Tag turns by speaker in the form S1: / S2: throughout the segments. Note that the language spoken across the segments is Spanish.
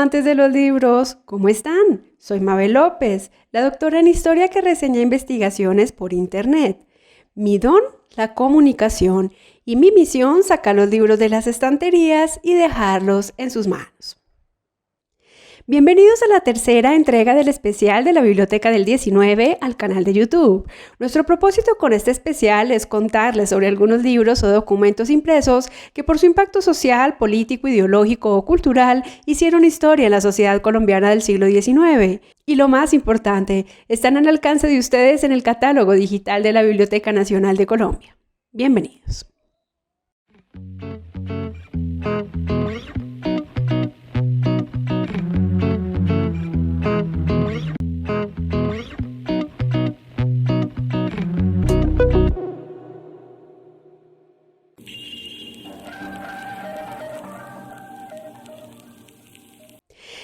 S1: amantes de los libros, ¿cómo están? Soy Mabel López, la doctora en historia que reseña investigaciones por internet. Mi don, la comunicación, y mi misión, sacar los libros de las estanterías y dejarlos en sus manos. Bienvenidos a la tercera entrega del especial de la Biblioteca del 19 al canal de YouTube. Nuestro propósito con este especial es contarles sobre algunos libros o documentos impresos que por su impacto social, político, ideológico o cultural hicieron historia en la sociedad colombiana del siglo XIX. Y lo más importante, están al alcance de ustedes en el catálogo digital de la Biblioteca Nacional de Colombia. Bienvenidos.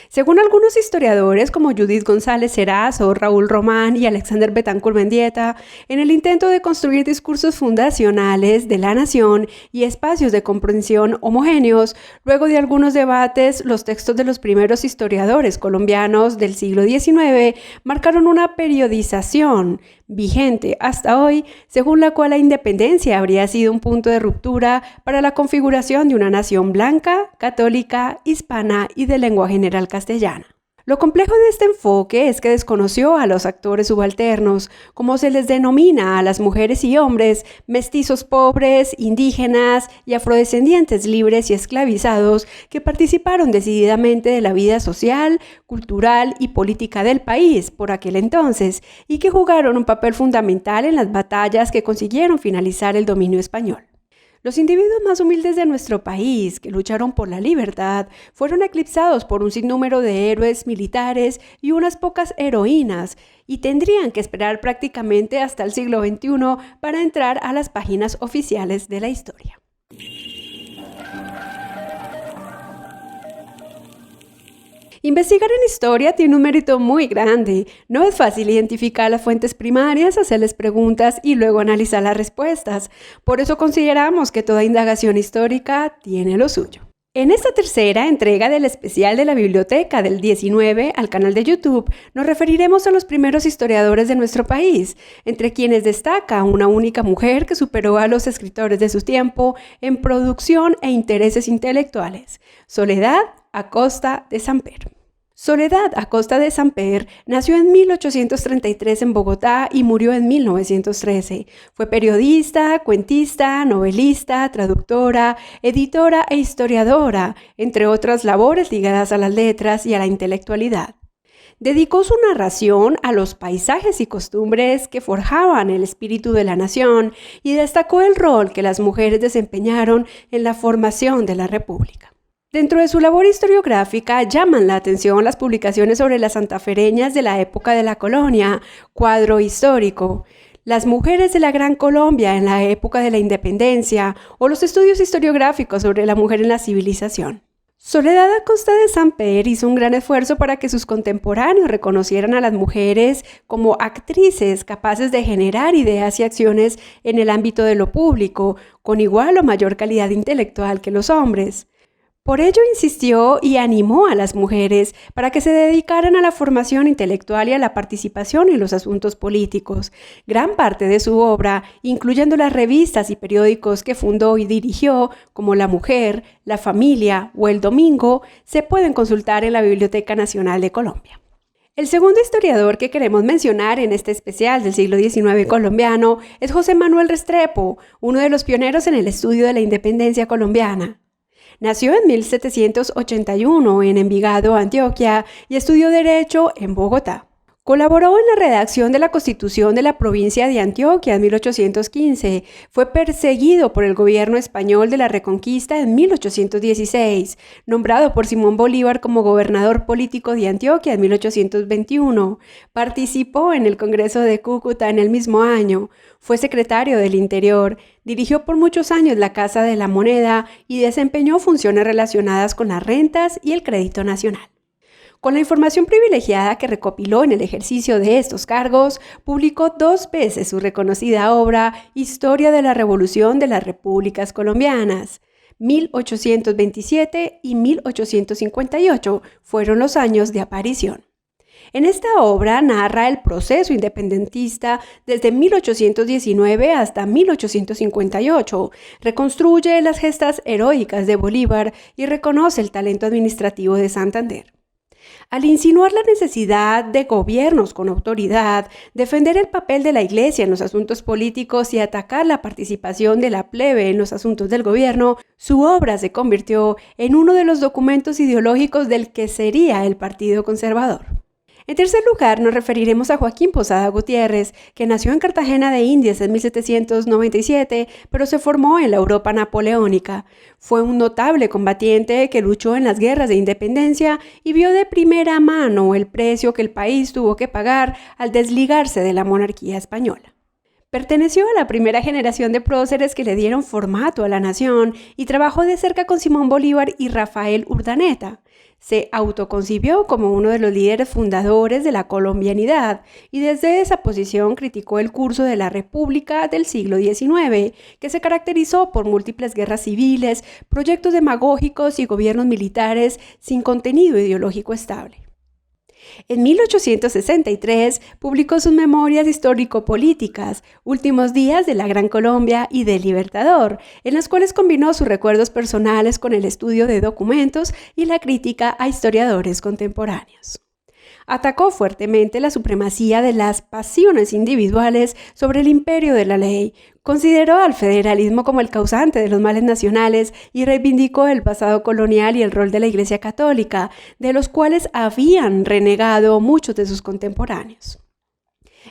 S1: Según algunos historiadores como Judith González Serazo, Raúl Román y Alexander Betancourt Mendieta, en el intento de construir discursos fundacionales de la nación y espacios de comprensión homogéneos, luego de algunos debates, los textos de los primeros historiadores colombianos del siglo XIX marcaron una periodización vigente hasta hoy, según la cual la independencia habría sido un punto de ruptura para la configuración de una nación blanca, católica, hispana y de lengua general castellana. Lo complejo de este enfoque es que desconoció a los actores subalternos, como se les denomina a las mujeres y hombres, mestizos pobres, indígenas y afrodescendientes libres y esclavizados que participaron decididamente de la vida social, cultural y política del país por aquel entonces y que jugaron un papel fundamental en las batallas que consiguieron finalizar el dominio español. Los individuos más humildes de nuestro país, que lucharon por la libertad, fueron eclipsados por un sinnúmero de héroes militares y unas pocas heroínas, y tendrían que esperar prácticamente hasta el siglo XXI para entrar a las páginas oficiales de la historia. Investigar en historia tiene un mérito muy grande. No es fácil identificar las fuentes primarias, hacerles preguntas y luego analizar las respuestas. Por eso consideramos que toda indagación histórica tiene lo suyo. En esta tercera entrega del especial de la Biblioteca del 19 al canal de YouTube, nos referiremos a los primeros historiadores de nuestro país, entre quienes destaca una única mujer que superó a los escritores de su tiempo en producción e intereses intelectuales, Soledad Acosta de Samper. Soledad Acosta de Samper nació en 1833 en Bogotá y murió en 1913. Fue periodista, cuentista, novelista, traductora, editora e historiadora, entre otras labores ligadas a las letras y a la intelectualidad. Dedicó su narración a los paisajes y costumbres que forjaban el espíritu de la nación y destacó el rol que las mujeres desempeñaron en la formación de la República. Dentro de su labor historiográfica llaman la atención las publicaciones sobre las santafereñas de la época de la colonia, cuadro histórico, las mujeres de la Gran Colombia en la época de la independencia o los estudios historiográficos sobre la mujer en la civilización. Soledad Acosta de Samper hizo un gran esfuerzo para que sus contemporáneos reconocieran a las mujeres como actrices capaces de generar ideas y acciones en el ámbito de lo público, con igual o mayor calidad intelectual que los hombres. Por ello insistió y animó a las mujeres para que se dedicaran a la formación intelectual y a la participación en los asuntos políticos. Gran parte de su obra, incluyendo las revistas y periódicos que fundó y dirigió, como La Mujer, La Familia o El Domingo, se pueden consultar en la Biblioteca Nacional de Colombia. El segundo historiador que queremos mencionar en este especial del siglo XIX colombiano es José Manuel Restrepo, uno de los pioneros en el estudio de la independencia colombiana. Nació en 1781 en Envigado, Antioquia, y estudió Derecho en Bogotá. Colaboró en la redacción de la Constitución de la provincia de Antioquia en 1815. Fue perseguido por el gobierno español de la Reconquista en 1816. Nombrado por Simón Bolívar como gobernador político de Antioquia en 1821. Participó en el Congreso de Cúcuta en el mismo año. Fue secretario del Interior. Dirigió por muchos años la Casa de la Moneda y desempeñó funciones relacionadas con las rentas y el crédito nacional. Con la información privilegiada que recopiló en el ejercicio de estos cargos, publicó 2 veces su reconocida obra Historia de la Revolución de las Repúblicas Colombianas, 1827 y 1858 fueron los años de aparición. En esta obra narra el proceso independentista desde 1819 hasta 1858, reconstruye las gestas heroicas de Bolívar y reconoce el talento administrativo de Santander. Al insinuar la necesidad de gobiernos con autoridad, defender el papel de la Iglesia en los asuntos políticos y atacar la participación de la plebe en los asuntos del gobierno, su obra se convirtió en uno de los documentos ideológicos del que sería el Partido Conservador. En tercer lugar, nos referiremos a Joaquín Posada Gutiérrez, que nació en Cartagena de Indias en 1797, pero se formó en la Europa napoleónica. Fue un notable combatiente que luchó en las guerras de independencia y vio de primera mano el precio que el país tuvo que pagar al desligarse de la monarquía española. Perteneció a la primera generación de próceres que le dieron formato a la nación y trabajó de cerca con Simón Bolívar y Rafael Urdaneta. Se autoconcibió como uno de los líderes fundadores de la colombianidad y desde esa posición criticó el curso de la República del siglo XIX, que se caracterizó por múltiples guerras civiles, proyectos demagógicos y gobiernos militares sin contenido ideológico estable. En 1863 publicó sus memorias histórico-políticas, Últimos días de la Gran Colombia y del Libertador, en las cuales combinó sus recuerdos personales con el estudio de documentos y la crítica a historiadores contemporáneos. Atacó fuertemente la supremacía de las pasiones individuales sobre el imperio de la ley, consideró al federalismo como el causante de los males nacionales y reivindicó el pasado colonial y el rol de la Iglesia Católica, de los cuales habían renegado muchos de sus contemporáneos.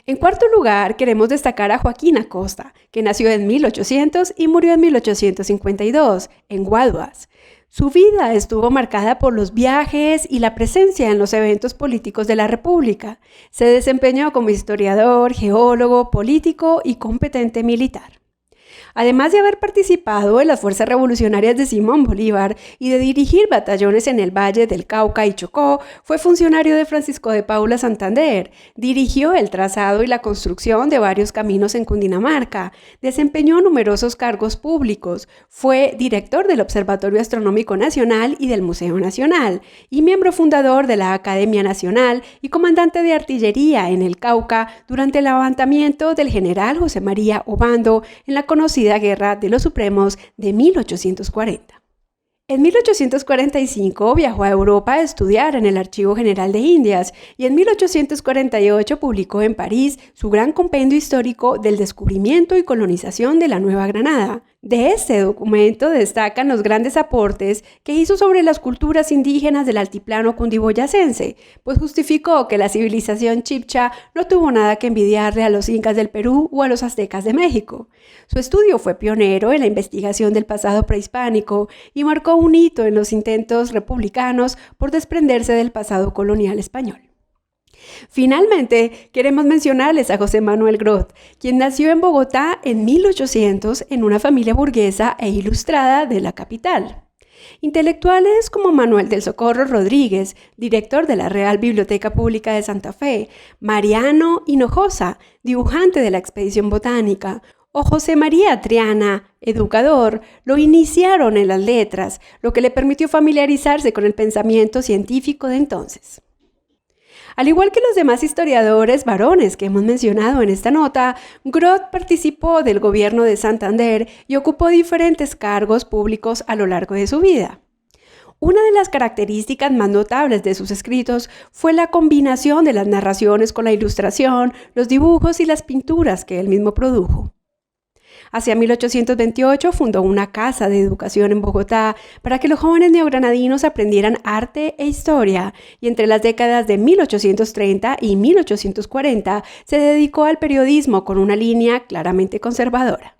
S1: En cuarto lugar, queremos destacar a Joaquín Acosta, que nació en 1800 y murió en 1852, en Guaduas. Su vida estuvo marcada por los viajes y la presencia en los eventos políticos de la República. Se desempeñó como historiador, geólogo, político y competente militar. Además de haber participado en las fuerzas revolucionarias de Simón Bolívar y de dirigir batallones en el Valle del Cauca y Chocó, fue funcionario de Francisco de Paula Santander, dirigió el trazado y la construcción de varios caminos en Cundinamarca, desempeñó numerosos cargos públicos, fue director del Observatorio Astronómico Nacional y del Museo Nacional, y miembro fundador de la Academia Nacional y comandante de artillería en el Cauca durante el levantamiento del general José María Obando en la conocida Guerra de los Supremos de 1840. En 1845 viajó a Europa a estudiar en el Archivo General de Indias y en 1848 publicó en París su gran compendio histórico del descubrimiento y colonización de la Nueva Granada. De este documento destacan los grandes aportes que hizo sobre las culturas indígenas del altiplano cundiboyacense, pues justificó que la civilización chibcha no tuvo nada que envidiarle a los incas del Perú o a los aztecas de México. Su estudio fue pionero en la investigación del pasado prehispánico y marcó un hito en los intentos republicanos por desprenderse del pasado colonial español. Finalmente, queremos mencionarles a José Manuel Groth, quien nació en Bogotá en 1800 en una familia burguesa e ilustrada de la capital. Intelectuales como Manuel del Socorro Rodríguez, director de la Real Biblioteca Pública de Santa Fe, Mariano Hinojosa, dibujante de la Expedición Botánica, o José María Triana, educador, lo iniciaron en las letras, lo que le permitió familiarizarse con el pensamiento científico de entonces. Al igual que los demás historiadores varones que hemos mencionado en esta nota, Groth participó del gobierno de Santander y ocupó diferentes cargos públicos a lo largo de su vida. Una de las características más notables de sus escritos fue la combinación de las narraciones con la ilustración, los dibujos y las pinturas que él mismo produjo. Hacia 1828 fundó una casa de educación en Bogotá para que los jóvenes neogranadinos aprendieran arte e historia, y entre las décadas de 1830 y 1840 se dedicó al periodismo con una línea claramente conservadora.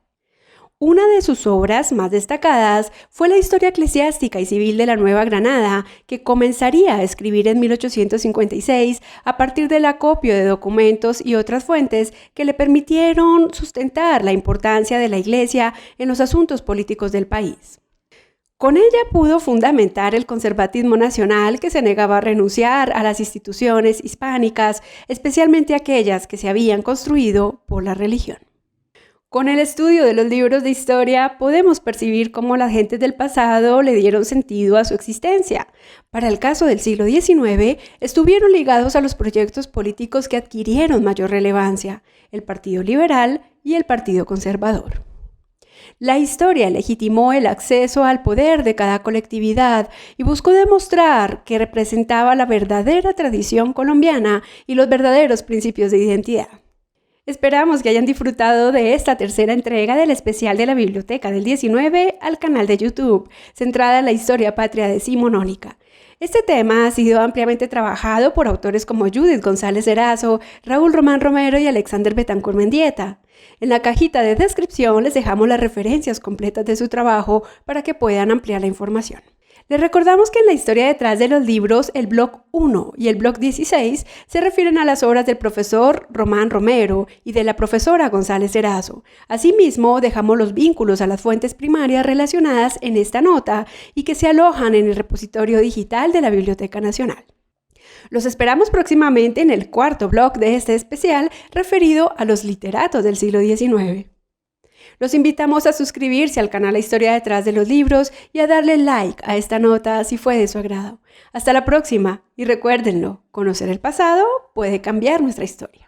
S1: Una de sus obras más destacadas fue la historia eclesiástica y civil de la Nueva Granada, que comenzaría a escribir en 1856 a partir del acopio de documentos y otras fuentes que le permitieron sustentar la importancia de la Iglesia en los asuntos políticos del país. Con ella pudo fundamentar el conservatismo nacional que se negaba a renunciar a las instituciones hispánicas, especialmente aquellas que se habían construido por la religión. Con el estudio de los libros de historia podemos percibir cómo las gentes del pasado le dieron sentido a su existencia. Para el caso del siglo XIX, estuvieron ligados a los proyectos políticos que adquirieron mayor relevancia, el Partido Liberal y el Partido Conservador. La historia legitimó el acceso al poder de cada colectividad y buscó demostrar que representaba la verdadera tradición colombiana y los verdaderos principios de identidad. Esperamos que hayan disfrutado de esta tercera entrega del especial de la Biblioteca del 19 al canal de YouTube, centrada en la historia patria decimonónica. Este tema ha sido ampliamente trabajado por autores como Judith González Erazo, Raúl Román Romero y Alexander Betancourt Mendieta. En la cajita de descripción les dejamos las referencias completas de su trabajo para que puedan ampliar la información. Les recordamos que en la historia detrás de los libros, el blog 1 y el blog 16 se refieren a las obras del profesor Román Romero y de la profesora González Erazo. Asimismo, dejamos los vínculos a las fuentes primarias relacionadas en esta nota y que se alojan en el repositorio digital de la Biblioteca Nacional. Los esperamos próximamente en el cuarto blog de este especial referido a los literatos del siglo XIX. Los invitamos a suscribirse al canal La Historia Detrás de los Libros y a darle like a esta nota si fue de su agrado. Hasta la próxima y recuérdenlo, conocer el pasado puede cambiar nuestra historia.